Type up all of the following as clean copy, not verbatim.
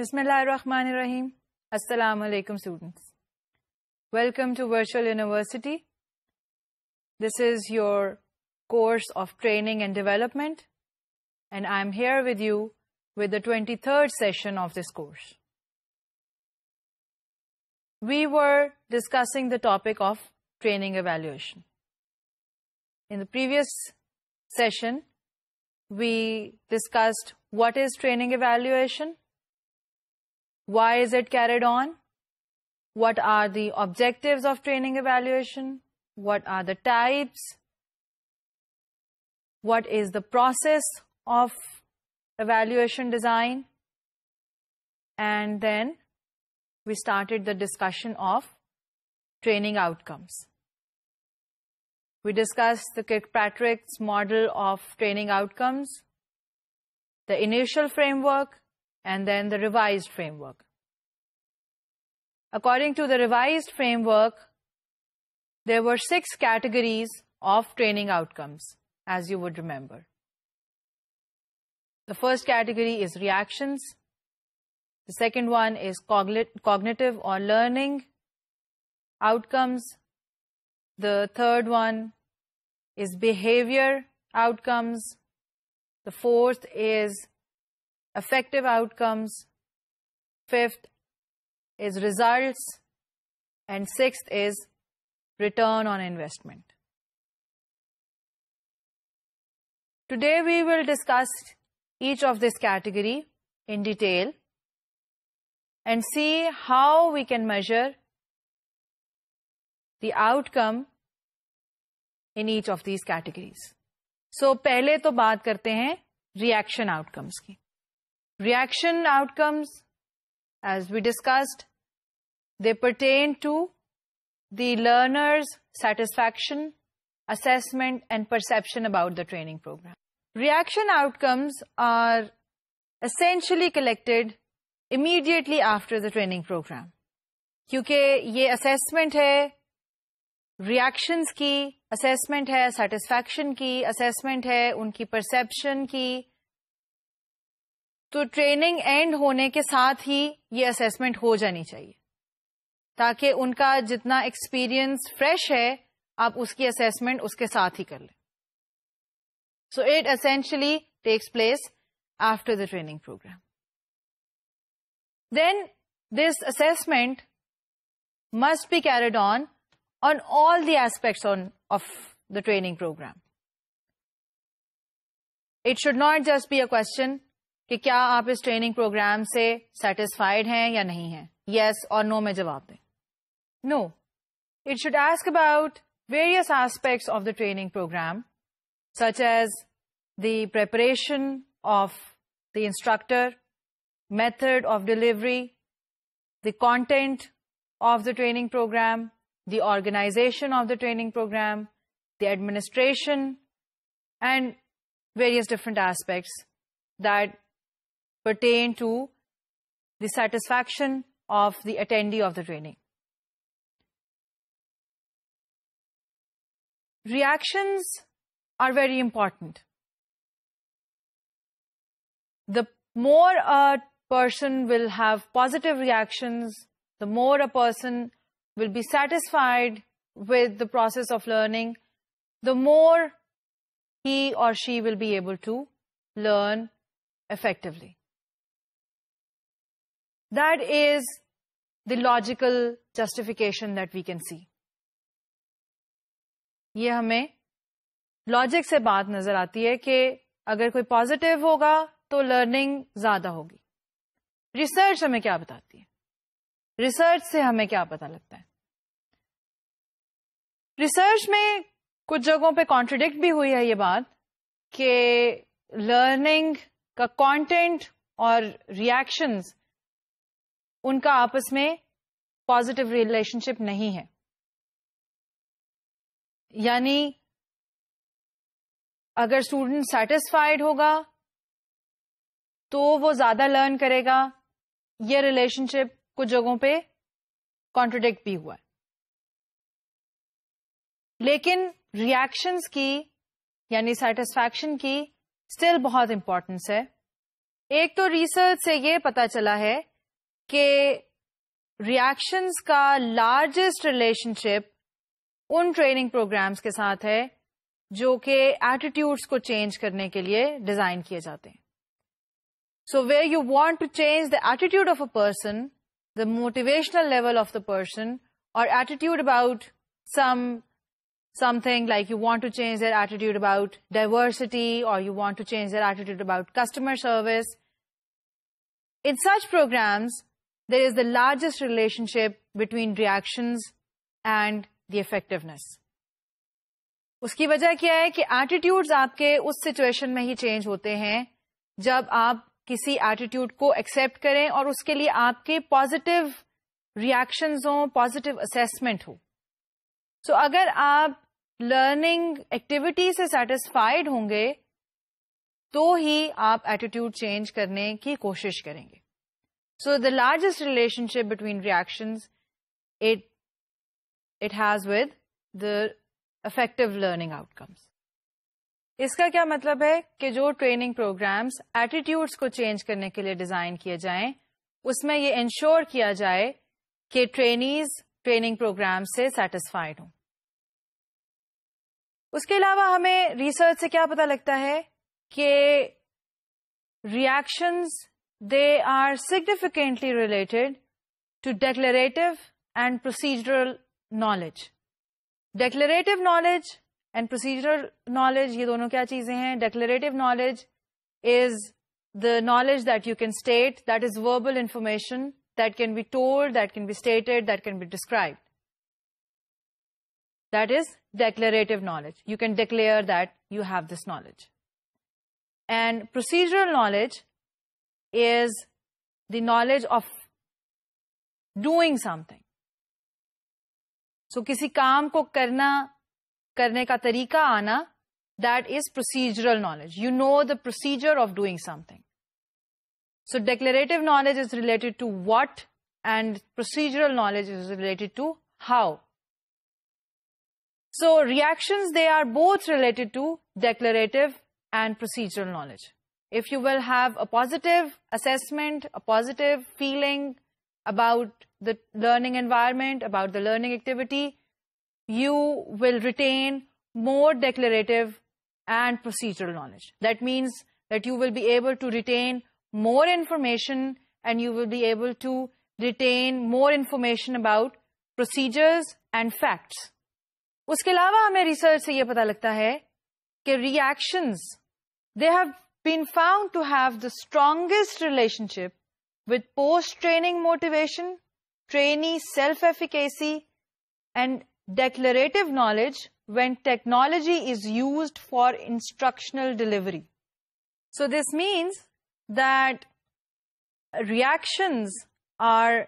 Bismillahirrahmanirrahim. Assalamu alaikum students. Welcome to Virtual University. This is your course of training and development, and I'm here with you with the 23rd session of this course. We were discussing the topic of training evaluation. In the previous session, we discussed what is training evaluation, why is it carried on, what are the objectives of training evaluation, what are the types, what is the process of evaluation design, and then we started the discussion of training outcomes. We discussed the Kirkpatrick's model of training outcomes, the initial framework, and then the revised framework. According to the revised framework, there were 6 categories of training outcomes, as you would remember. The first category is reactions. The second one is cognitive or learning outcomes. The third one is behavior outcomes. The fourth is affective outcomes. Fifth is results. And sixth is return on investment. Today we will discuss each of this category in detail and see how we can measure the outcome in each of these categories. So, पहले तो बात करते हैं reaction outcomes की. Reaction outcomes, as we discussed, they pertain to the learner's satisfaction, assessment, and perception about the training program. Reaction outcomes are essentially collected immediately after the training program. क्योंकि ये assessment है, reactions की, assessment है, satisfaction की, assessment है, उनकी perception की, तो ट्रेनिंग एंड होने के साथ ही ये असेसमेंट हो जानी चाहिए ताकि उनका जितना एक्सपीरियंस फ्रेश है आप उसकी असेसमेंट उसके साथ ही कर लें. So it essentially takes place after the training programme. Then this assessment must be carried on all the aspects of the training program. It should not just be a question कि क्या आप इस training programme से satisfied हैं या नहीं हैं. Yes or no में जवाब दें. No. It should ask about various aspects of the training program, such as the preparation of the instructor, method of delivery, the content of the training program, the organization of the training program, the administration, and various different aspects that pertain to the satisfaction of the attendee of the training. Reactions are very important. The more a person will have positive reactions, the more a person will be satisfied with the process of learning, the more he or she will be able to learn effectively. That is the logical justification that we can see. ये हमें logic से बात नजर आती है कि अगर कोई पॉजिटिव होगा तो लर्निंग ज्यादा होगी. रिसर्च हमें क्या बताती है? रिसर्च से हमें क्या पता लगता है? रिसर्च में कुछ जगहों पे कॉन्ट्रडिक्ट भी हुई है ये बात कि लर्निंग का कंटेंट और रिएक्शंस उनका आपस में पॉजिटिव रिलेशनशिप नहीं है. यानी अगर स्टूडेंट सेटिस्फाइड होगा तो वो ज्यादा लर्न करेगा. ये रिलेशनशिप कुछ जगहों पे कॉन्ट्रडिक्ट भी हुआ है. लेकिन रिएक्शंस की यानी सेटिस्फैक्शन की स्टिल बहुत इंपॉर्टेंस है. एक तो रिसर्च से ये पता चला है कि रिएक्शंस का लार्जेस्ट रिलेशनशिप उन ट्रेनिंग प्रोग्राम्स के साथ है जो कि एटीट्यूड्स को चेंज करने के लिए डिजाइन किए जाते हैं. So where you want to change the attitude of a person, the motivational level of the person, और attitude about something like you want to change their attitude about diversity, or you want to change their attitude about customer service. In such programs, there is the largest relationship between reactions and the effectiveness. उसकी वजह क्या है कि attitudes आपके उस situation में ही change होते हैं जब आप किसी एटीट्यूड को एक्सेप्ट करें और उसके लिए आपके पॉजिटिव रिएक्शंस हो, पॉजिटिव असेसमेंट हो. सो अगर आप लर्निंग एक्टिविटी से सेटिस्फाइड होंगे तो ही आप एटीट्यूड चेंज करने की कोशिश करेंगे. So the largest relationship between reactions it has with the effective learning outcomes. इसका क्या मतलब है कि जो ट्रेनिंग प्रोग्राम्स एटीट्यूड्स को चेंज करने के लिए डिजाइन किए जाएं, उसमें ये इंश्योर किया जाए कि ट्रेनीज ट्रेनिंग प्रोग्राम से सेटिस्फाइड हों. उसके अलावा हमें रिसर्च से क्या पता लगता है कि reactions they are significantly related to declarative and procedural knowledge. Declarative knowledge and procedural knowledge, ये दोनों क्या चीजें हैं? Declarative knowledge is the knowledge that you can state, that is verbal information that can be told, that can be stated, that can be described. That is declarative knowledge. You can declare that you have this knowledge. And procedural knowledge is the knowledge of doing something. So किसी काम को करने का तरीका आना, that is procedural knowledge. You know the procedure of doing something. So declarative knowledge is related to what, and procedural knowledge is related to how. So reactions, they are both related to declarative and procedural knowledge. If you will have a positive assessment, a positive feeling about the learning environment, about the learning activity, you will retain more declarative and procedural knowledge. That means that you will be able to retain more information, and you will be able to retain more information about procedures and facts. उसके अलावा हमें research से ये पता लगता है कि reactions, they have been found to have the strongest relationship with post-training motivation, trainee self-efficacy, and declarative knowledge when technology is used for instructional delivery. So this means that reactions are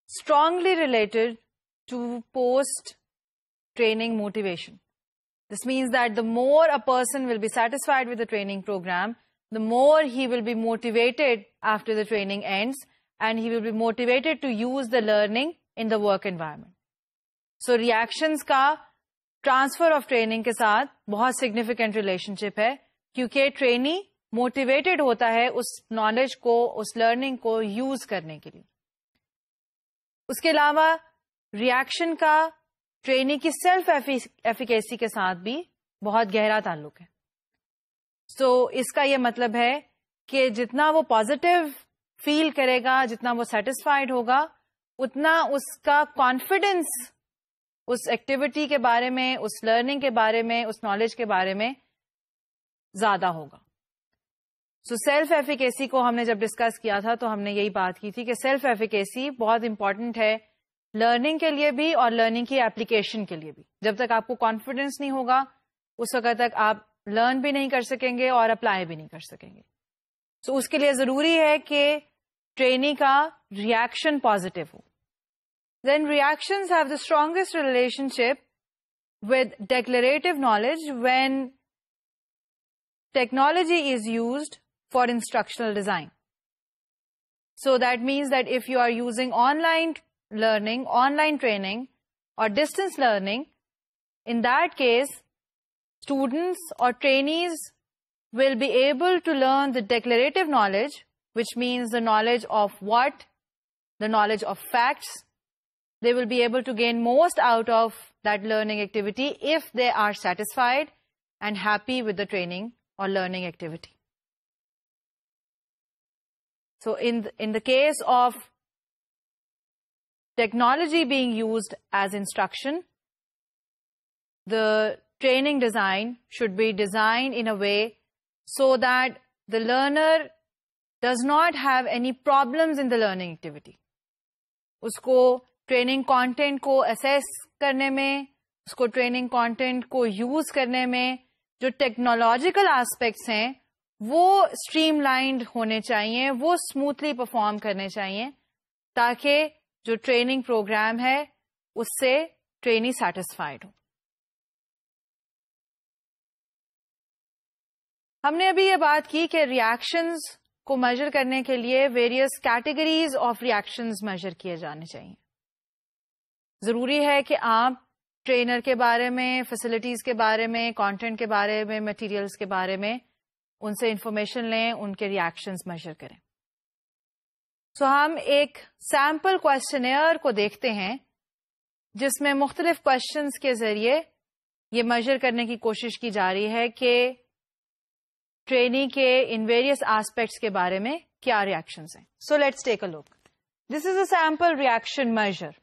strongly related to post-training motivation. This means that the more a person will be satisfied with the training program, the more he will be motivated after the training ends, and he will be motivated to use the learning in the work environment. So reactions का transfer of training के साथ बहुत significant relationship है, क्योंकि trainee motivated होता है उस knowledge को, उस लर्निंग को यूज करने के लिए. उसके अलावा रिएक्शन का ट्रेनी की सेल्फ एफिकेसी के साथ भी बहुत गहरा ताल्लुक है. सो इसका ये मतलब है कि जितना वो पॉजिटिव फील करेगा, जितना वो सेटिस्फाइड होगा, उतना उसका कॉन्फिडेंस उस एक्टिविटी के बारे में, उस लर्निंग के बारे में, उस नॉलेज के बारे में ज्यादा होगा. सो सेल्फ एफिकेसी को हमने जब डिस्कस किया था तो हमने यही बात की थी कि सेल्फ एफिकेसी बहुत इंपॉर्टेंट है लर्निंग के लिए भी और लर्निंग की एप्लीकेशन के लिए भी. जब तक आपको कॉन्फिडेंस नहीं होगा, उस वक्त तक आप लर्न भी नहीं कर सकेंगे और अप्लाई भी नहीं कर सकेंगे. सो उसके लिए जरूरी है कि ट्रेनी का रिएक्शन पॉजिटिव हो. Then reactions have the strongest relationship with declarative knowledge when technology is used for instructional design. So that means that if you are using online learning, online training, or distance learning, in that case, students or trainees will be able to learn the declarative knowledge, which means the knowledge of what the knowledge of facts. They will be able to gain most out of that learning activity if they are satisfied and happy with the training or learning activity. So in the case of technology being used as instruction, the training design should be designed in a way so that the learner does not have any problems in the learning activity. उसको training content को assess करने में, उसको training content को use करने में जो technological aspects हैं वो स्ट्रीमलाइंड होने चाहिए, वो स्मूथली परफॉर्म करने चाहिए, ताकि जो ट्रेनिंग प्रोग्राम है उससे ट्रेनी सेटिस्फाइड हो. हमने अभी ये बात की कि रिएक्शंस को मेजर करने के लिए various categories of reactions measure किए जाने चाहिए. जरूरी है कि आप ट्रेनर के बारे में, फैसिलिटीज के बारे में, कंटेंट के बारे में, मटेरियल्स के बारे में उनसे इंफॉर्मेशन लें, उनके रिएक्शंस मेजर करें. सो हम एक सैम्पल क्वेश्चनेयर को देखते हैं जिसमें मुख्तलिफ क्वेश्चंस के जरिए ये मेजर करने की कोशिश की जा रही है कि ट्रेनी के इन वेरियस एस्पेक्ट्स के बारे में क्या रिएक्शंस हैं. So let's take a look. This is a sample reaction measure.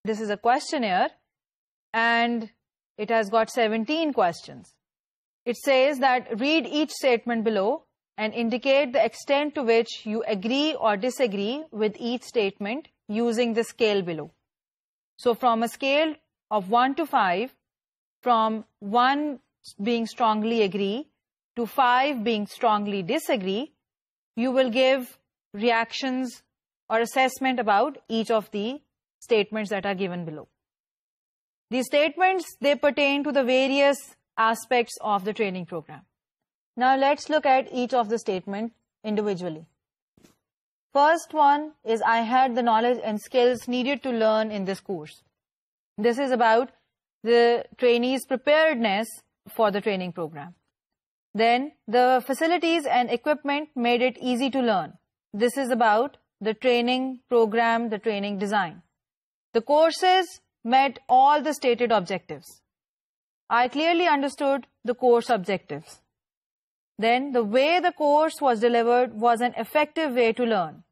This is a questionnaire and it has got 17 questions. It says that read each statement below and indicate the extent to which you agree or disagree with each statement using the scale below. So from a scale of 1 to 5, from 1 being strongly agree to 5 being strongly disagree, you will give reactions or assessment about each of the statements that are given below. These statements, they pertain to the various aspects of the training program. Now let's look at each of the statement individually. First one is, I had the knowledge and skills needed to learn in this course. This is about the trainees' preparedness for the training program. Then the facilities and equipment made it easy to learn. This is about the training program, the training design. The courses met all the stated objectives. I clearly understood the course objectives. Then the way the course was delivered was an effective way to learn.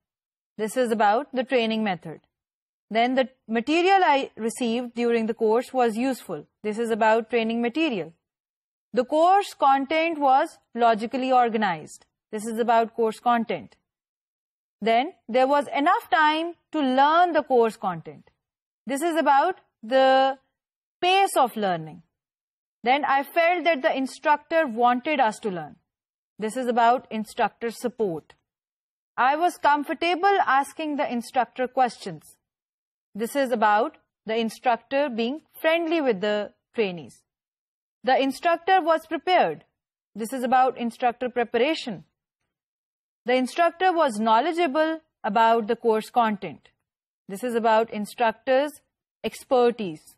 This is about the training method. Then the material I received during the course was useful. This is about training material. The course content was logically organized. This is about course content. Then there was enough time to learn the course content. This is about the pace of learning. Then I felt that the instructor wanted us to learn. This is about instructor support. I was comfortable asking the instructor questions. This is about the instructor being friendly with the trainees. The instructor was prepared. This is about instructor preparation. The instructor was knowledgeable about the course content. This is about instructors' expertise.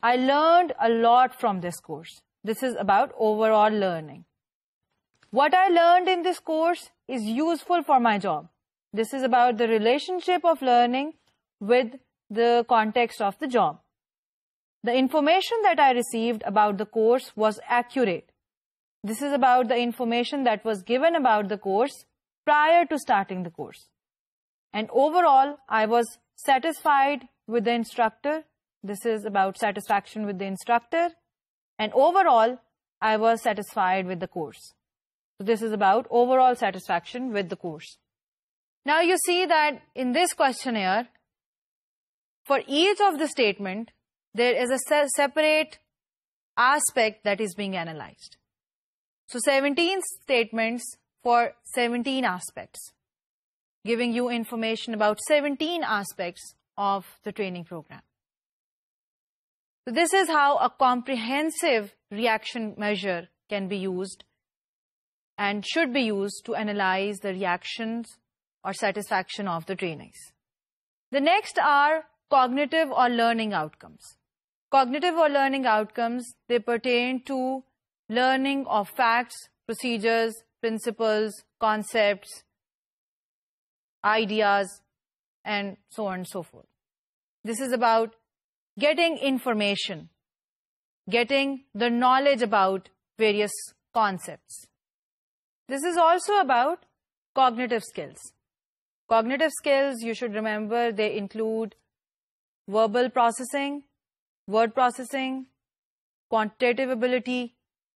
I learned a lot from this course. This is about overall learning. What I learned in this course is useful for my job. This is about the relationship of learning with the context of the job. The information that I received about the course was accurate. This is about the information that was given about the course prior to starting the course. And overall, I was satisfied with the instructor. This is about satisfaction with the instructor. And overall, I was satisfied with the course. So this is about overall satisfaction with the course. Now you see that in this questionnaire, for each of the statement, there is a separate aspect that is being analyzed. So 17 statements for 17 aspects, giving you information about 17 aspects of the training program. So this is how a comprehensive reaction measure can be used and should be used to analyze the reactions or satisfaction of the trainees. The next are cognitive or learning outcomes. Cognitive or learning outcomes, they pertain to learning of facts, procedures, principles, concepts, ideas, and so on and so forth. This is about getting information, getting the knowledge about various concepts. This is also about cognitive skills. Cognitive skills, you should remember, they include verbal processing, word processing, quantitative ability,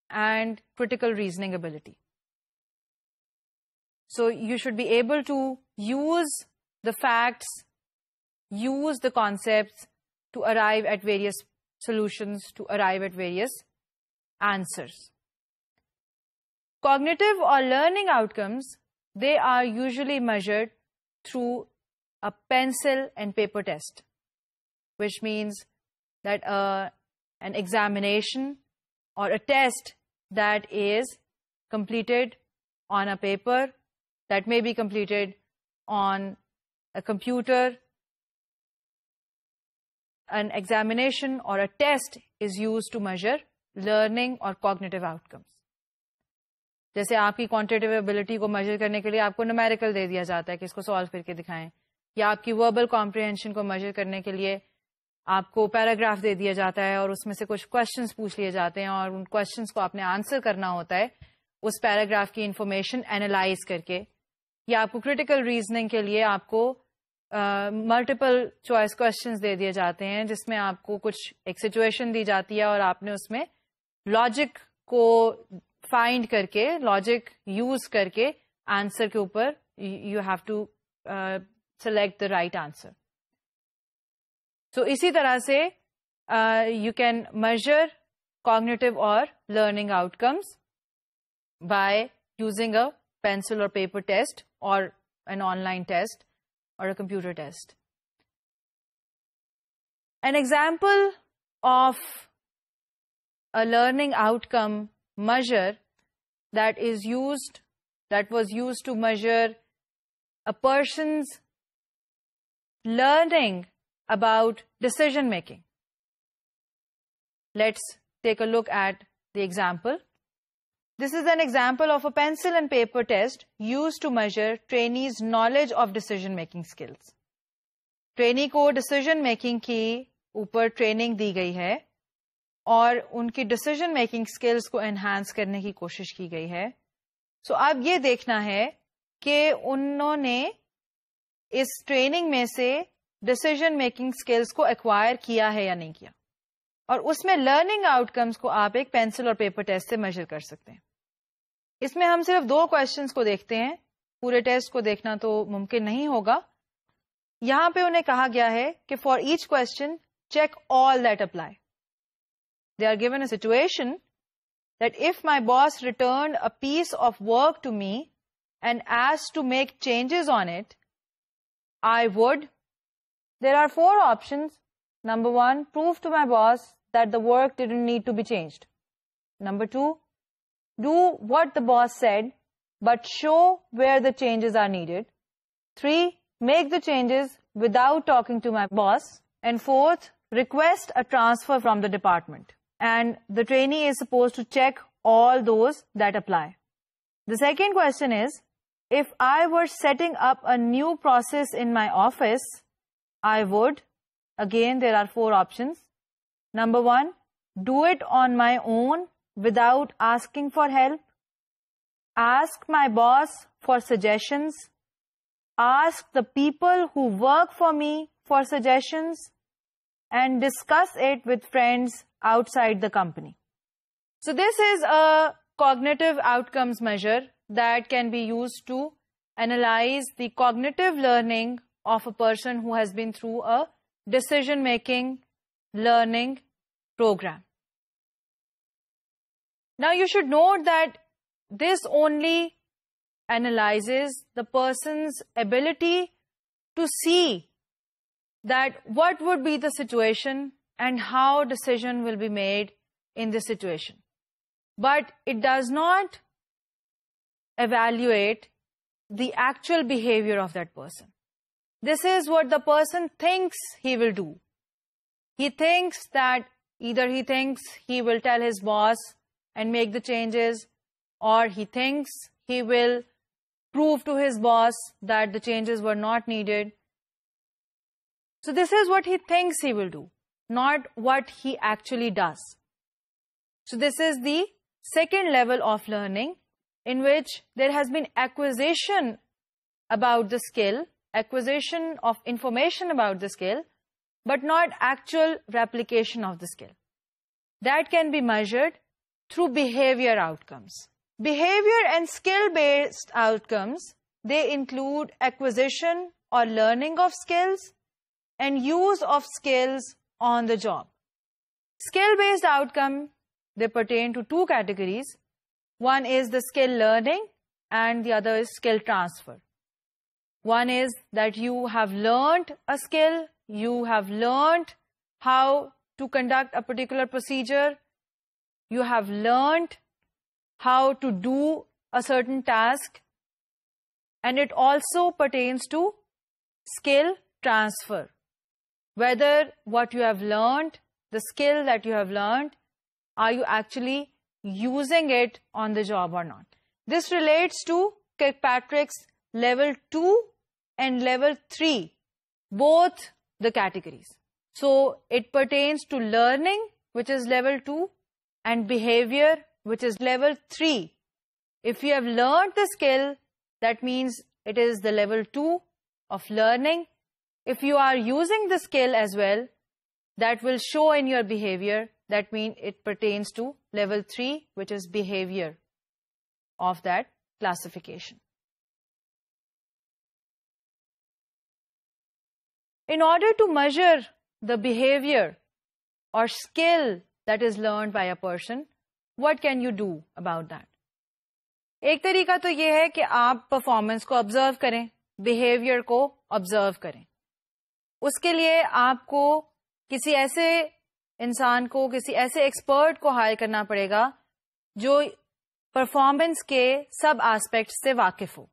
and critical reasoning ability. So you should be able to use the facts, use the concepts to arrive at various solutions, to arrive at various answers. Cognitive or learning outcomes, they are usually measured through a pencil and paper test, which means that an examination or a test that is completed on a paper, that may be completed on a computer. An examination or a test is used to measure learning or cognitive outcomes. जैसे आपकी quantitative ability को major करने के लिए आपको numerical दे दिया जाता है कि इसको सॉल्व करके दिखाएं, या आपकी वर्बल कॉम्प्रिहेंशन को मेजर करने के लिए आपको पैराग्राफ दे दिया जाता है और उसमें से कुछ क्वेश्चंस पूछ लिए जाते हैं और उन क्वेश्चंस को आपने आंसर करना होता है उस पैराग्राफ की इंफॉर्मेशन एनालाइज करके, या आपको क्रिटिकल रीजनिंग के लिए आपको मल्टीपल चॉइस क्वेश्चंस दे दिए जाते हैं जिसमें आपको कुछ एक सिचुएशन दी जाती है और आपने उसमें लॉजिक को फाइंड करके, लॉजिक यूज करके आंसर के ऊपर you have to select the right answer. So इसी तरह से यू कैन मेजर कॉग्निटिव और learning outcomes by using a pencil or paper test or an online test or a computer test. An example of a learning outcome measure that was used to measure a person's learning about decision making. Let's take a look at the example. This is an example of a pencil and paper test used to measure trainees' knowledge of decision-making skills. Trainee को decision-making की ऊपर training दी गई है और उनकी decision-making skills को enhance करने की कोशिश की गई है. So अब ये देखना है कि उन्होंने इस training में से decision-making skills को acquire किया है या नहीं किया. और उसमें लर्निंग आउटकम्स को आप एक पेंसिल और पेपर टेस्ट से मेजर कर सकते हैं. इसमें हम सिर्फ 2 क्वेश्चंस को देखते हैं, पूरे टेस्ट को देखना तो मुमकिन नहीं होगा. यहां पे उन्हें कहा गया है कि for each question check all that apply. They are given a situation that if my boss returned a piece of work to me and asked to make changes on it, I would. There are 4 options. Number 1, prove to my boss that the work didn't need to be changed. Number 2, do what the boss said, but show where the changes are needed. 3, make the changes without talking to my boss. And 4th, request a transfer from the department. And the trainee is supposed to check all those that apply. The second question is, if I were setting up a new process in my office, I would. Again, there are 4 options. Number 1, do it on my own without asking for help. Ask my boss for suggestions. Ask the people who work for me for suggestions. And discuss it with friends outside the company. So this is a cognitive outcomes measure that can be used to analyze the cognitive learning of a person who has been through a decision-making learning program. Now you should note that this only analyzes the person's ability to see that what would be the situation and how decision will be made in this situation. But it does not evaluate the actual behavior of that person. This is what the person thinks he will do. He thinks that either he thinks he will tell his boss and make the changes, or he thinks he will prove to his boss that the changes were not needed. So this is what he thinks he will do, not what he actually does. So this is the second level of learning, in which there has been acquisition about the skill, acquisition of information about the skill, but not actual replication of the skill. That can be measured through behavior outcomes. Behavior and skill-based outcomes, they include acquisition or learning of skills and use of skills on the job. Skill-based outcome, they pertain to two categories. One is the skill learning and the other is skill transfer. One is that you have learned a skill, you have learned how to conduct a particular procedure, you have learned how to do a certain task, and it also pertains to skill transfer. Whether what you have learned, the skill that you have learned, are you actually using it on the job or not? This relates to Kirkpatrick's level 2 and level 3, both the categories. So it pertains to learning, which is level 2, and behavior, which is level 3. If you have learned the skill, that means it is the level 2 of learning. If you are using the skill as well, that will show in your behavior. That means it pertains to level 3, which is behavior of that classification. In order to measure the behavior or skill that is learned by a person, what can you do about that? एक तरीका तो ये है कि आप performance को observe करें, behaviour को ऑब्जर्व करें. उसके लिए आपको किसी ऐसे इंसान को, किसी ऐसे एक्सपर्ट को हायर करना पड़ेगा जो परफॉर्मेंस के सब एस्पेक्ट्स से वाकिफ हो.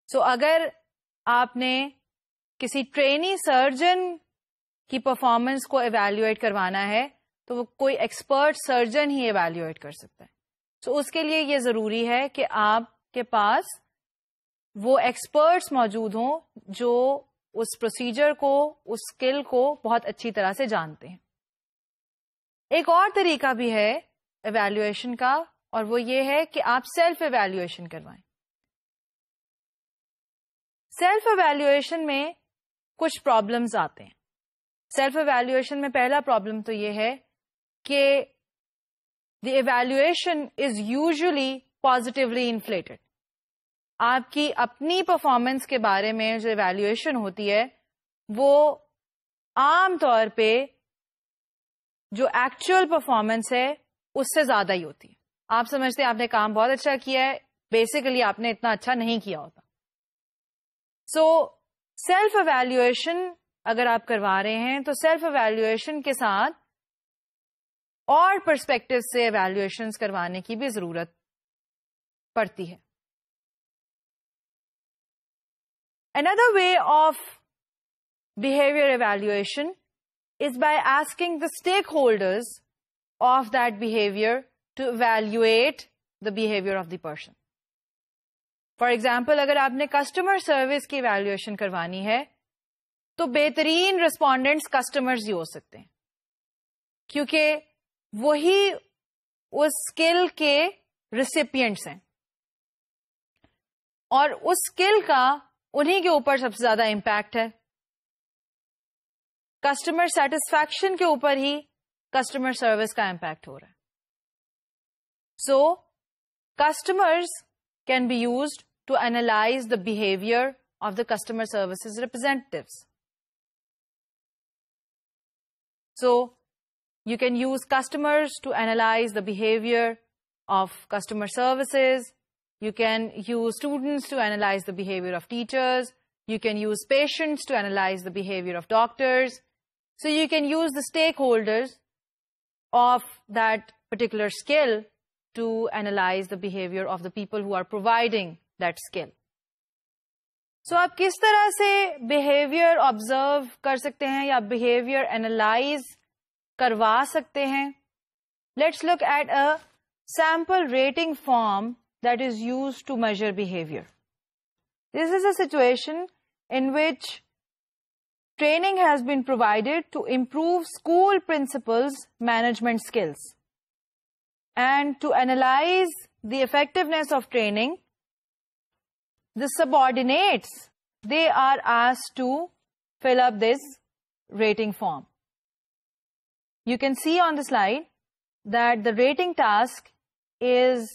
सो अगर आपने किसी ट्रेनी सर्जन की परफॉर्मेंस को एवेल्युएट करवाना है, तो वो कोई एक्सपर्ट सर्जन ही एवेल्युएट कर सकता है. सो उसके लिए ये ज़रूरी है कि आपके पास वो एक्सपर्ट्स मौजूद हों जो उस प्रोसीजर को, उस स्किल को बहुत अच्छी तरह से जानते हैं. एक और तरीका भी है एवेल्युएशन का, और वो ये है कि आप सेल्फ एवेल्युएशन करवाएं. सेल्फ एवेल्युएशन में कुछ प्रॉब्लम्स आते हैं. सेल्फ एवेल्युएशन में पहला प्रॉब्लम तो ये है कि the evaluation is usually positively inflated. आपकी अपनी परफॉर्मेंस के बारे में जो एवेल्युएशन होती है वो आम तौर पे जो एक्चुअल परफॉर्मेंस है उससे ज्यादा ही होती है. आप समझते हैं आपने काम बहुत अच्छा किया है, बेसिकली आपने इतना अच्छा नहीं किया होता. सो सेल्फ एवेल्युएशन अगर आप करवा रहे हैं तो सेल्फ एवेल्युएशन के साथ और पर्सपेक्टिव से एवेल्युएशन करवाने की भी जरूरत पड़ती है. Another way of behavior evaluation is by asking the stakeholders of that behavior to evaluate the behavior of the person. For example, अगर आपने कस्टमर सर्विस की evaluation करवानी है तो बेहतरीन respondents customers ही हो सकते हैं, क्योंकि वही उस स्किल के recipients हैं और उस स्किल का उन्हीं के ऊपर सबसे ज्यादा इम्पैक्ट है. कस्टमर सेटिस्फैक्शन के ऊपर ही कस्टमर सर्विस का इम्पैक्ट हो रहा है. So customers can be used to analyse the behaviour of the customer services representatives. So you can use customers to analyze the behavior of customer services. You can use students to analyze the behavior of teachers. You can use patients to analyze the behavior of doctors. So you can use the stakeholders of that particular skill to analyze the behavior of the people who are providing that skill. So आप किस तरह से behavior observe कर सकते हैं या behavior analyze करवा सकते हैं? Let's look at a sample rating form that is used to measure behavior. This is a situation in which training has been provided to improve school principals' management skills. And to analyze the effectiveness of training, the subordinates, they are asked to fill up this rating form. You can see on the slide that the rating task is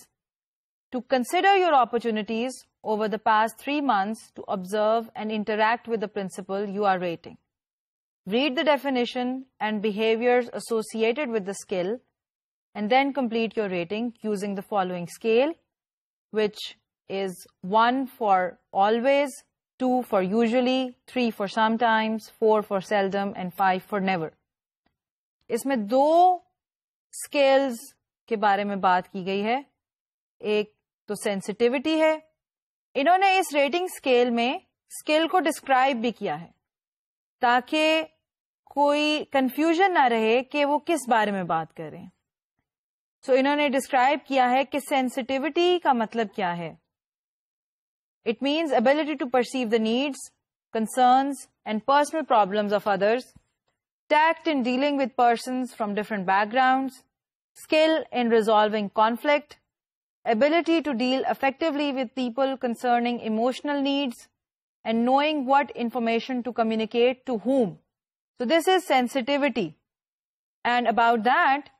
to consider your opportunities over the past 3 months to observe and interact with the principal you are rating. Read the definition and behaviors associated with the skill, and then complete your rating using the following scale, which is 1 for always, 2 for usually, 3 for sometimes, 4 for seldom, and 5 for never. इसमें 2 scales के बारे में बात की गई है. एक तो सेंसिटिविटी है. इन्होंने इस रेटिंग स्केल में स्किल को डिस्क्राइब भी किया है ताकि कोई कंफ्यूजन ना रहे कि वो किस बारे में बात कर रहे हैं. सो इन्होंने डिस्क्राइब किया है कि सेंसिटिविटी का मतलब क्या है. It means ability to perceive the needs, concerns and personal problems of others, tact in dealing with persons from different backgrounds, skill in resolving conflict, ability to deal effectively with people concerning emotional needs, and knowing what information to communicate to whom. So this is sensitivity. And about that,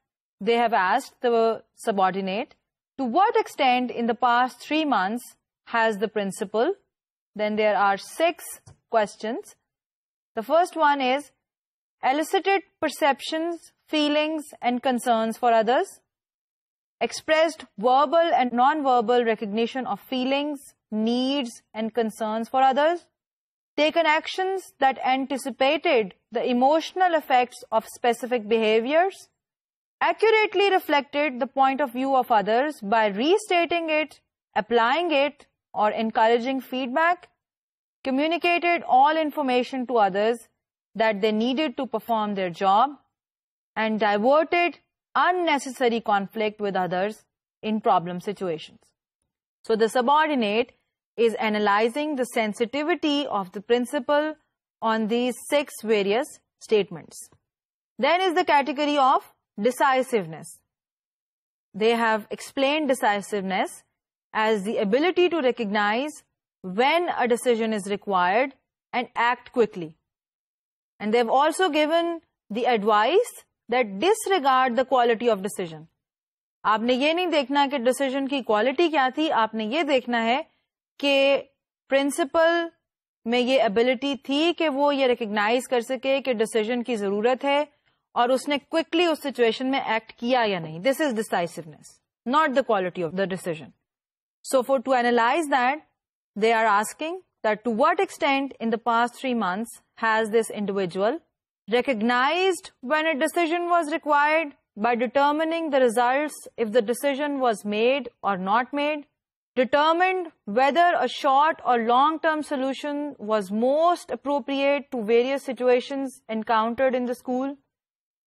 they have asked the subordinate, to what extent in the past 3 months has the principal? Then there are 6 questions. The first one is, elicited perceptions, feelings, and concerns for others, expressed verbal and non-verbal recognition of feelings, needs, and concerns for others, taken actions that anticipated the emotional effects of specific behaviors, accurately reflected the point of view of others by restating it, applying it, or encouraging feedback, communicated all information to others that they needed to perform their job, and diverted unnecessary conflict with others in problem situations. So the subordinate is analyzing the sensitivity of the principal on these 6 various statements. Then is the category of decisiveness. They have explained decisiveness as the ability to recognize when a decision is required and act quickly. And they've also given the advice that disregard the quality of decision. आपने ये नहीं देखना कि decision की quality क्या थी, आपने ये देखना है कि प्रिंसिपल में ये एबिलिटी थी कि वो ये रिकग्नाइज कर सके कि डिसीजन की जरूरत है और उसने क्विकली उस सिचुएशन में एक्ट किया या नहीं. This is decisiveness, not the quality of the decision. So to analyze that, they are asking that to what extent in the past 3 months has this individual recognized when a decision was required by determining the results if the decision was made or not made, determined whether a short or long-term solution was most appropriate to various situations encountered in the school,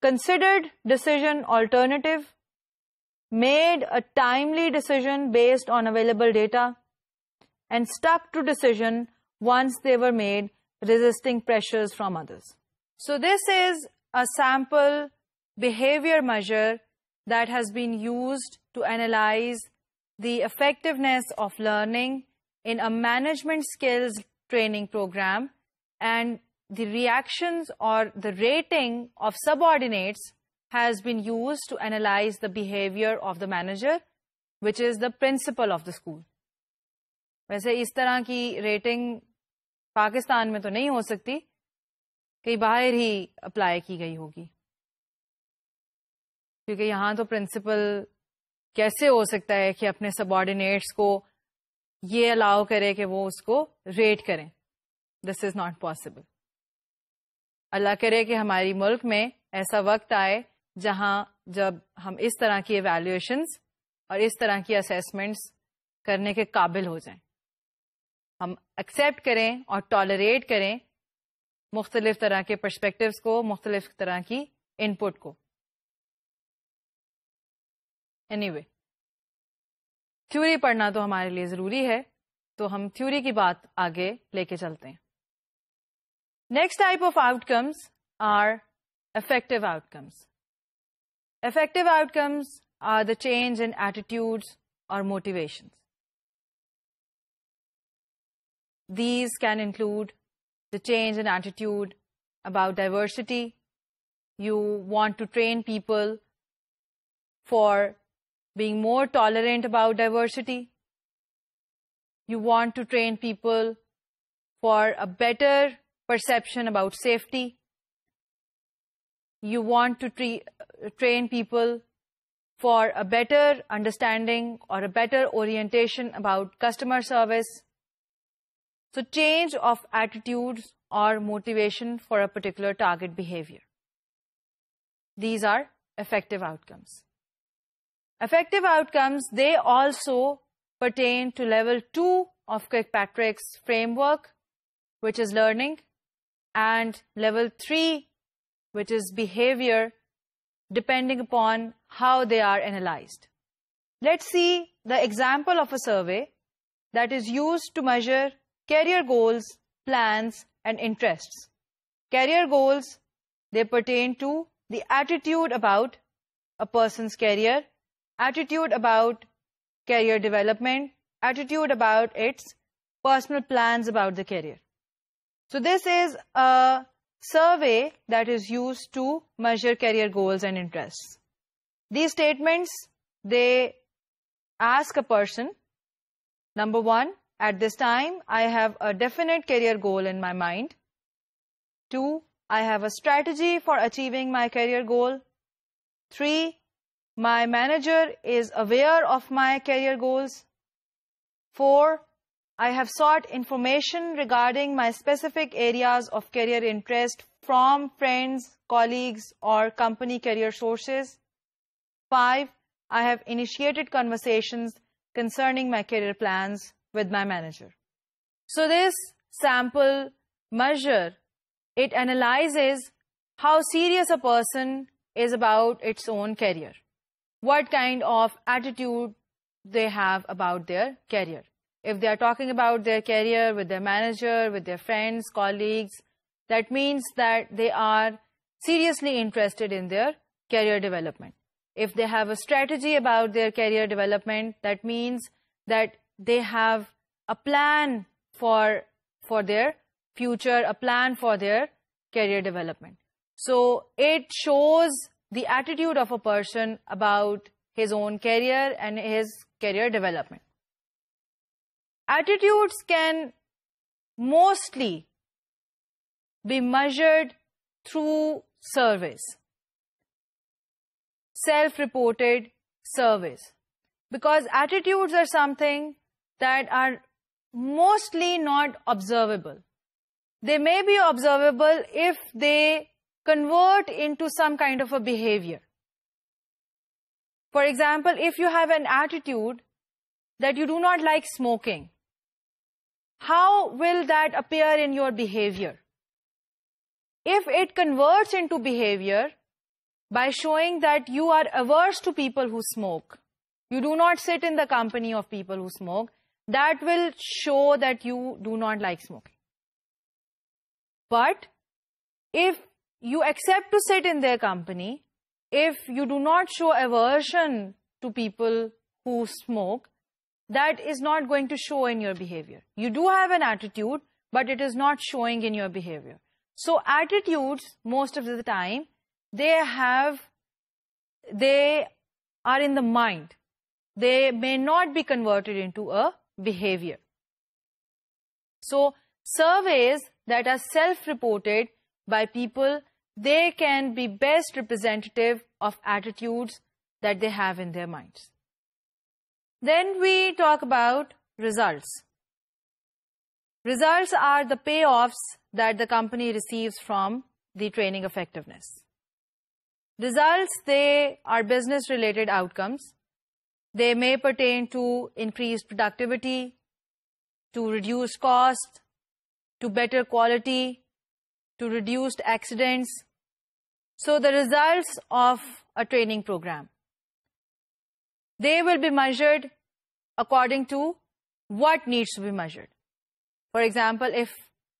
considered decision alternative, made a timely decision based on available data, and stuck to decision once they were made, resisting pressures from others. So this is a sample behavior measure that has been used to analyze the effectiveness of learning in a management skills training program, and the reactions or the rating of subordinates has been used to analyze the behavior of the manager, which is the principal of the school. वैसे इस तरह की rating Pakistan में तो नहीं हो सकती, कहीं बाहर ही अप्लाई की गई होगी, क्योंकि यहाँ तो प्रिंसिपल कैसे हो सकता है कि अपने सबऑर्डिनेट्स को ये अलाउ करे कि वो उसको रेट करें. This is not possible. अल्लाह करे कि हमारी मुल्क में ऐसा वक्त आए जहां जब हम इस तरह की एवैल्यूएशंस और इस तरह की असेसमेंट्स करने के काबिल हो जाएं. हम एक्सेप्ट करें और टॉलरेट करें मुख्तलिफ तरह के पर्सपेक्टिव्स को, मुख्तलिफ तरह की इनपुट को. एनीवे, थ्योरी पढ़ना तो हमारे लिए ज़रूरी है, तो हम थ्योरी की बात आगे लेके चलते हैं. Next type of outcomes are affective outcomes. Affective outcomes are the change in attitudes or motivations. These can include the change in attitude about diversity. You want to train people for being more tolerant about diversity. You want to train people for a better perception about safety. You want to train people for a better understanding or a better orientation about customer service. So change of attitudes or motivation for a particular target behavior. These are affective outcomes. Affective outcomes, they also pertain to level 2 of Kirkpatrick's framework, which is learning, and level 3, which is behavior, depending upon how they are analyzed. Let's see the example of a survey that is used to measure career goals, plans, and interests. Career goals, they pertain to the attitude about a person's career, attitude about career development, attitude about its personal plans about the career. So this is a survey that is used to measure career goals and interests. These statements, they ask a person, number 1, at this time, I have a definite career goal in my mind. 2, I have a strategy for achieving my career goal. 3, my manager is aware of my career goals. 4, I have sought information regarding my specific areas of career interest from friends, colleagues, or company career sources. 5, I have initiated conversations concerning my career plans with my manager. So this sample measure, it analyzes how serious a person is about its own career, what kind of attitude they have about their career. If they are talking about their career with their manager, with their friends, colleagues, that means that they are seriously interested in their career development. If they have a strategy about their career development, that means that they have a plan for their future, a plan for their career development. So it shows the attitude of a person about his own career and his career development. Attitudes can mostly be measured through surveys, self-reported surveys, because attitudes are something that are mostly not observable. They may be observable if they convert into some kind of a behavior. For example, if you have an attitude that you do not like smoking, how will that appear in your behavior? If it converts into behavior by showing that you are averse to people who smoke, you do not sit in the company of people who smoke, that will show that you do not like smoking. But if you accept to sit in their company, if you do not show aversion to people who smoke, that is not going to show in your behavior. You do have an attitude, but it is not showing in your behavior. So attitudes, most of the time, they are in the mind. They may not be converted into a behavior. So surveys that are self-reported by people, they can be best representative of attitudes that they have in their minds. Then we talk about results. Results are the payoffs that the company receives from the training effectiveness. Results, they are business-related outcomes. They may pertain to increased productivity, to reduced cost, to better quality, to reduced accidents. So the results of a training program, they will be measured according to what needs to be measured. For example, if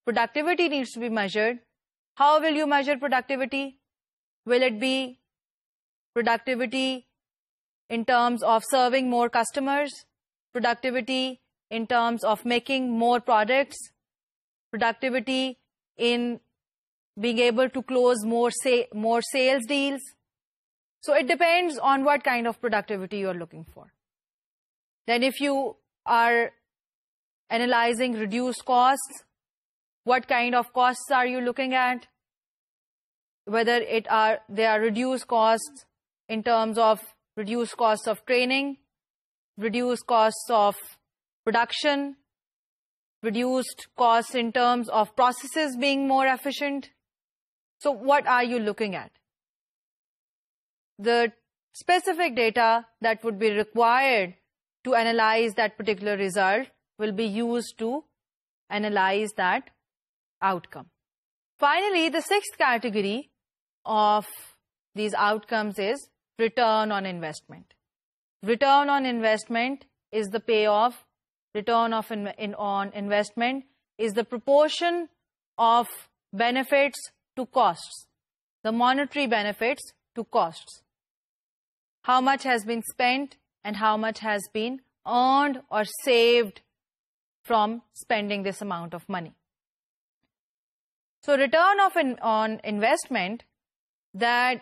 productivity needs to be measured. How will you measure productivity? Will it be productivity in terms of serving more customers, productivity in terms of making more products, productivity in being able to close more sales deals? So it depends on what kind of productivity you're looking for. Then if you are analyzing reduced costs, what kind of costs are you looking at? Whether they are reduced costs in terms of reduced costs of training, reduced costs of production, reduced costs in terms of processes being more efficient. So what are you looking at? The specific data that would be required to analyze that particular result will be used to analyze that outcome. Finally, the sixth category of these outcomes is return on investment. Return on investment is the payoff. Return on investment is the proportion of benefits to costs, the monetary benefits to costs. How much has been spent and how much has been earned or saved from spending this amount of money. So return on investment that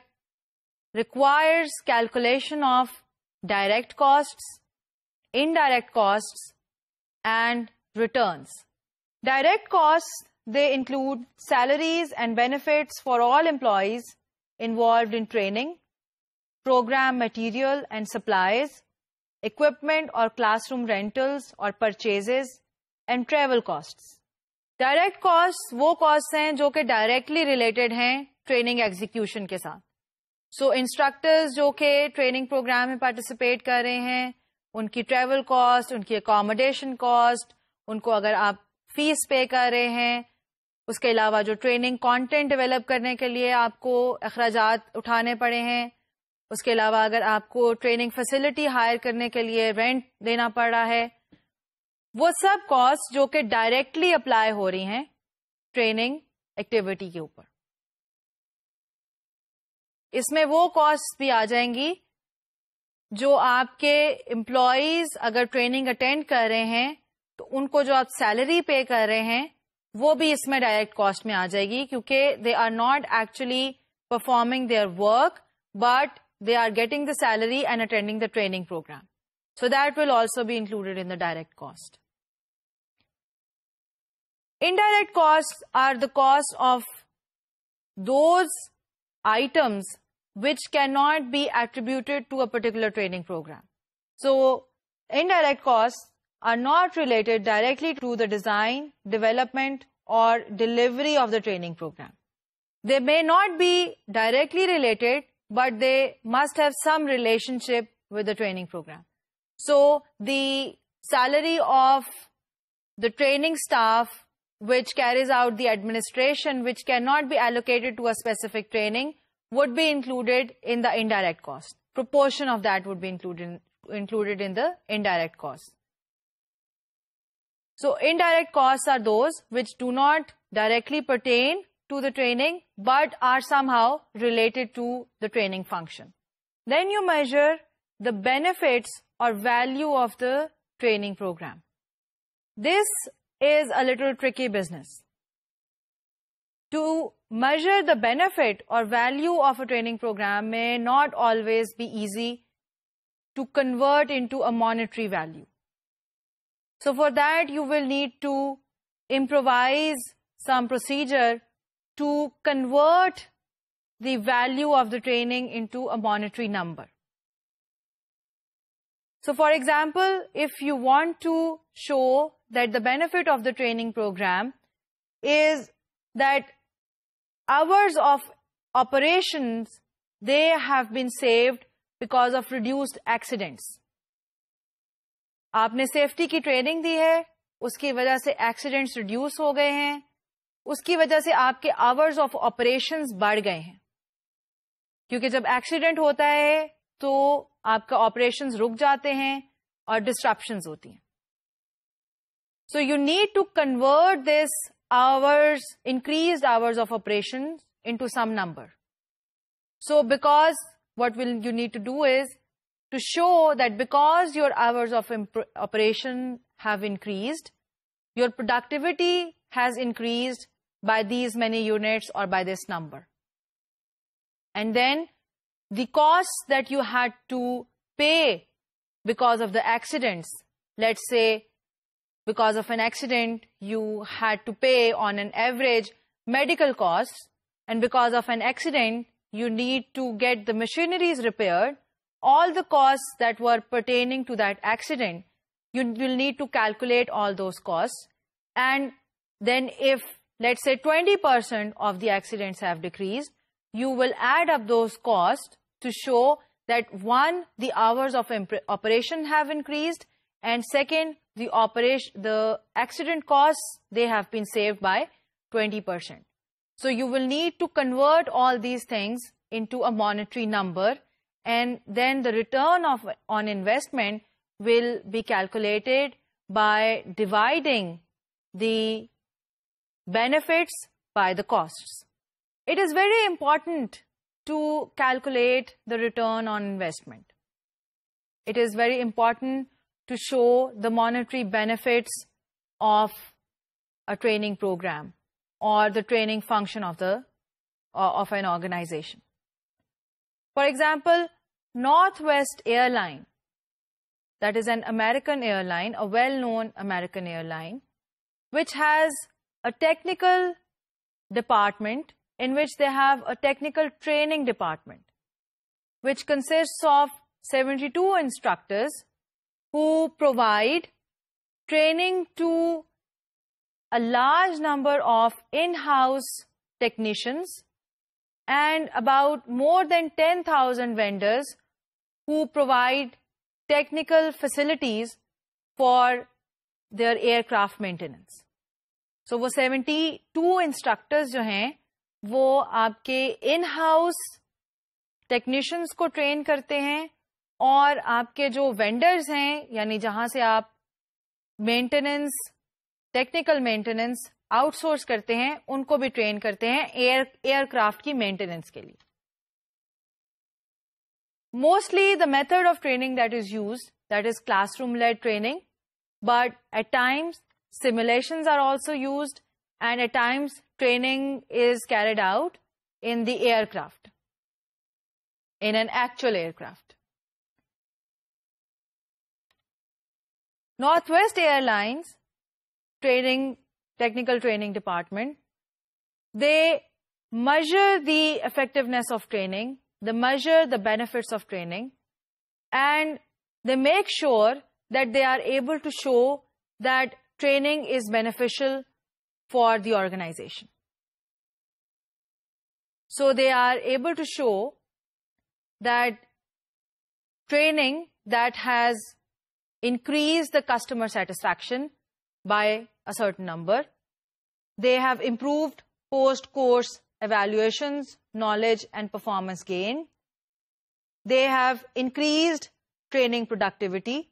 requires calculation of direct costs, indirect costs, and returns. Direct costs, they include salaries and benefits for all employees involved in training, program material and supplies, equipment or classroom rentals or purchases, and travel costs. Direct costs वो costs हैं जो कि directly related हैं training execution के साथ. So instructors जो कि training program में participate कर रहे हैं, उनकी travel cost, उनकी accommodation cost, उनको अगर आप fees pay कर रहे हैं, उसके अलावा जो training content develop करने के लिए आपको अखराजात उठाने पड़े हैं, उसके अलावा अगर आपको ट्रेनिंग फैसिलिटी हायर करने के लिए रेंट देना पड़ रहा है, वो सब कॉस्ट जो कि डायरेक्टली अप्लाई हो रही हैं ट्रेनिंग एक्टिविटी के ऊपर. इसमें वो कॉस्ट भी आ जाएंगी जो आपके एम्प्लॉयज अगर ट्रेनिंग अटेंड कर रहे हैं तो उनको जो आप सैलरी पे कर रहे हैं वो भी इसमें डायरेक्ट कॉस्ट में आ जाएगी, क्योंकि they are not actually performing their work but they are getting the salary and attending the training program. So that will also be included in the direct cost. Indirect costs are the cost of those items which cannot be attributed to a particular training program. So indirect costs are not related directly to the design, development, or delivery of the training program. They may not be directly related, but they must have some relationship with the training program. So the salary of the training staff which carries out the administration, which cannot be allocated to a specific training, would be included in the indirect cost. Proportion of that would be included in the indirect cost. So indirect costs are those which do not directly pertain to the training but are somehow related to the training function. Then you measure the benefits or value of the training program. This is a little tricky business. To measure the benefit or value of a training program may not always be easy to convert into a monetary value. So for that you will need to improvise some procedure to convert the value of the training into a monetary number. So for example, if you want to show that the benefit of the training program is that hours of operations, they have been saved because of reduced accidents. आपने safety की training दी है, उसकी वजह से accidents reduce हो गए हैं, उसकी वजह से आपके आवर्स ऑफ ऑपरेशंस बढ़ गए हैं. क्योंकि जब एक्सीडेंट होता है तो आपका ऑपरेशंस रुक जाते हैं और डिस्ट्रप्शंस होती हैं. So you need to convert this hours, increased hours of operations into some number. So because what you need to do is to show that because your hours of operation have increased, your productivity has increased by these many units or by this number. And then the costs that you had to pay because of the accidents, let's say because of an accident you had to pay on an average medical costs, and because of an accident you need to get the machineries repaired, all the costs that were pertaining to that accident, you will need to calculate all those costs. And then if, let's say, 20% of the accidents have decreased, you will add up those costs to show that one, the hours of operation have increased, and second, the accident costs, they have been saved by 20%. So you will need to convert all these things into a monetary number, and then the return on investment will be calculated by dividing the benefits by the costs. It is very important to calculate the return on investment. It is very important to show the monetary benefits of a training program or the training function of an organization. For example, Northwest Airline, that is an American airline, a well-known American airline, which has a technical department in which they have a technical training department, which consists of 72 instructors who provide training to a large number of in-house technicians and about more than 10,000 vendors who provide technical facilities for their aircraft maintenance. So वो 72 instructors जो हैं वो आपके in-house technicians को train करते हैं, और आपके जो vendors हैं, यानी जहाँ से आप maintenance, technical maintenance outsource करते हैं, उनको भी train करते हैं aircraft की maintenance के लिए. Mostly the method of training that is used, that is classroom-led training, but at times simulations are also used, and at times training is carried out in the aircraft, in an actual aircraft. Northwest Airlines technical training department, they measure the effectiveness of training, they measure the benefits of training, and they make sure that they are able to show that training is beneficial for the organization. So they are able to show that training that has increased the customer satisfaction by a certain number, they have improved post-course evaluations, knowledge and performance gain, they have increased training productivity,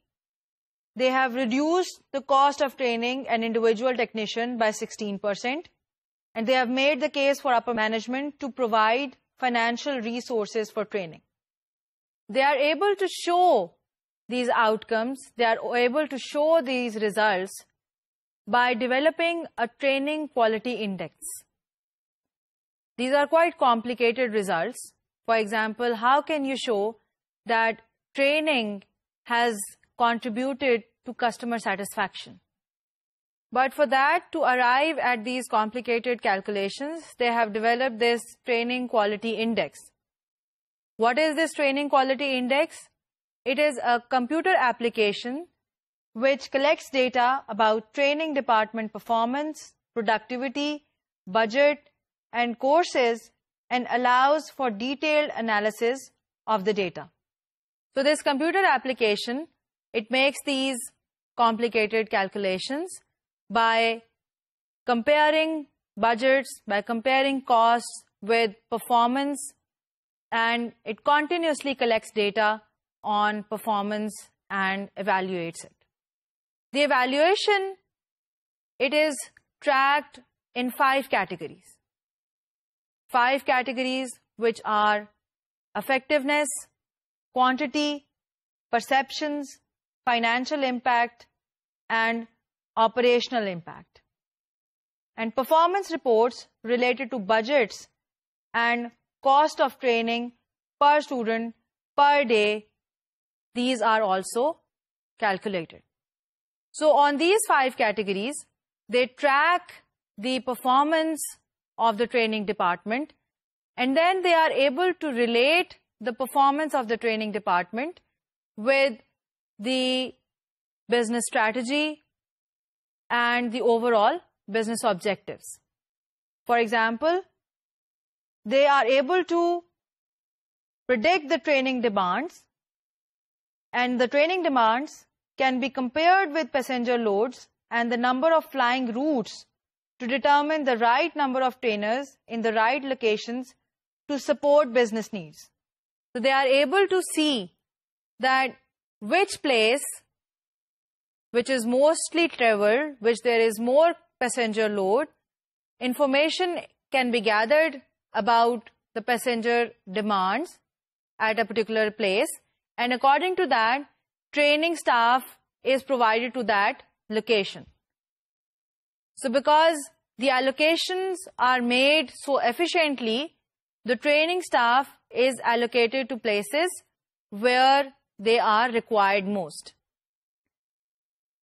they have reduced the cost of training an individual technician by 16%, and they have made the case for upper management to provide financial resources for training. They are able to show these outcomes, they are able to show these results by developing a training quality index. These are quite complicated results. For example, how can you show that training has contributed to customer satisfaction? But for that, to arrive at these complicated calculations, they have developed this training quality index. What is this training quality index? It is a computer application which collects data about training department performance, productivity, budget, and courses, and allows for detailed analysis of the data. So this computer application, it makes these complicated calculations by comparing budgets, by comparing costs with performance, and it continuously collects data on performance and evaluates it. The evaluation, it is tracked in 5 categories. 5 categories which are effectiveness, quantity, perceptions, financial impact, and operational impact. And performance reports related to budgets and cost of training per student per day, these are also calculated. So on these 5 categories, they track the performance of the training department, and then they are able to relate the performance of the training department with the business strategy and the overall business objectives. For example, they are able to predict the training demands, and the training demands can be compared with passenger loads and the number of flying routes to determine the right number of trainers in the right locations to support business needs. So they are able to see that which place which is mostly traveled, which there is more passenger load, information can be gathered about the passenger demands at a particular place, and according to that, training staff is provided to that location. So because the allocations are made so efficiently, the training staff is allocated to places where they are required most.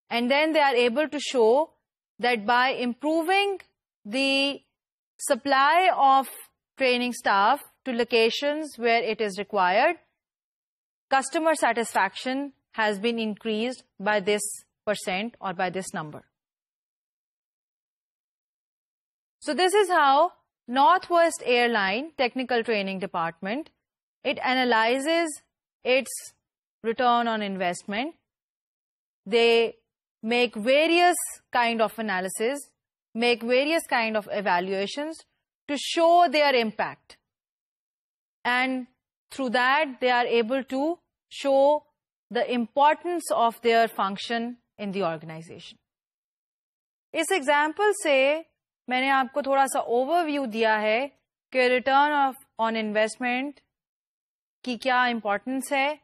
And then they are able to show that by improving the supply of training staff to locations where it is required, customer satisfaction has been increased by this percent or by this number. So this is how Northwest Airline Technical Training Department, it analyzes its return on investment. They make various kind of analysis, make various kind of evaluations to show their impact. And through that, they are able to show the importance of their function in the organization. इस example से मैंने आपको थोड़ा सा overview दिया है कि return on investment की क्या इम्पोर्टेंस है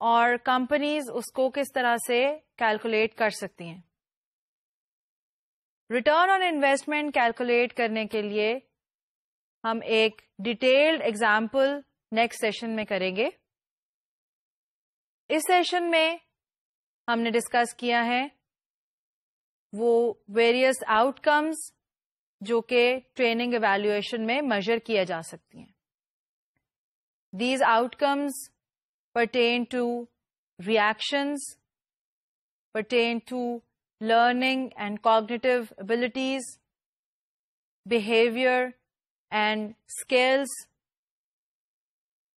और कंपनीज उसको किस तरह से कैलकुलेट कर सकती हैं. रिटर्न ऑन इन्वेस्टमेंट कैलकुलेट करने के लिए हम एक डिटेल्ड एग्जाम्पल नेक्स्ट सेशन में करेंगे. इस सेशन में हमने डिस्कस किया है वो वेरियस आउटकम्स जो कि ट्रेनिंग इवैल्यूएशन में मेजर किया जा सकती हैं. These outcomes pertain to reactions, pertain to learning and cognitive abilities, behavior and skills,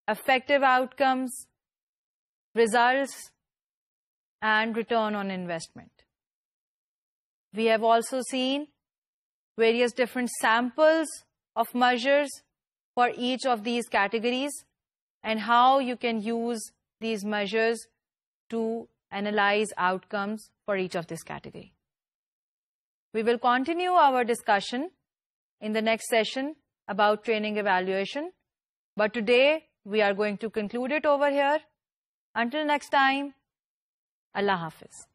effective outcomes, results, and return on investment. We have also seen various different samples of measures for each of these categories and how you can use these measures to analyze outcomes for each of this category. We will continue our discussion in the next session about training evaluation, but today we are going to conclude it over here. Until next time, Allah Hafiz.